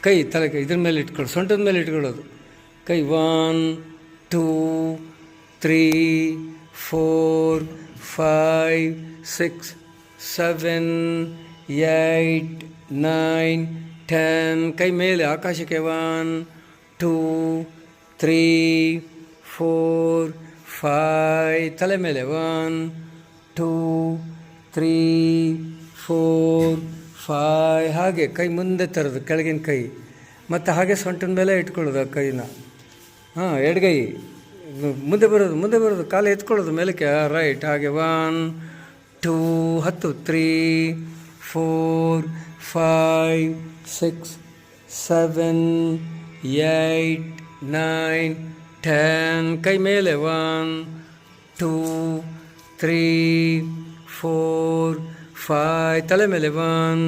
ಕೈ ತಲೆ ಕೈ ಇದ್ರ ಮೇಲೆ ಇಟ್ಕೊಳ್ಳೋದು, ಸೊಂಟದ ಮೇಲೆ ಇಟ್ಕೊಳ್ಳೋದು. ಕೈ 1 2 3 4 5 6 7 8 9 10. ಕೈ ಮೇಲೆ ಆಕಾಶಕ್ಕೆ 1 2 3 4 5. ತಲೆ ಮೇಲೆ 1 2 3 4 5. ಹಾಗೆ ಕೈ ಮುಂದೆ ತರೋದು, ಕೆಳಗಿನ ಕೈ. ಮತ್ತು ಹಾಗೆ ಸೊಂಟದ ಮೇಲೆ ಇಟ್ಕೊಳ್ಳೋದು ಆ ಕೈನ. ಎಡಗೈ ಮುಂದೆ ಬರೋದು, ಕಾಲು ಎತ್ಕೊಳ್ಳೋದು ಮೇಲಕ್ಕೆ. ರೈಟ್. ಹಾಗೆ 1 2 10 3 4 5 6 7 8 9 10. ಕೈ ಮೇಲೆ 1 2 3 4 5. ತಲೆ ಮೇಲೆ 1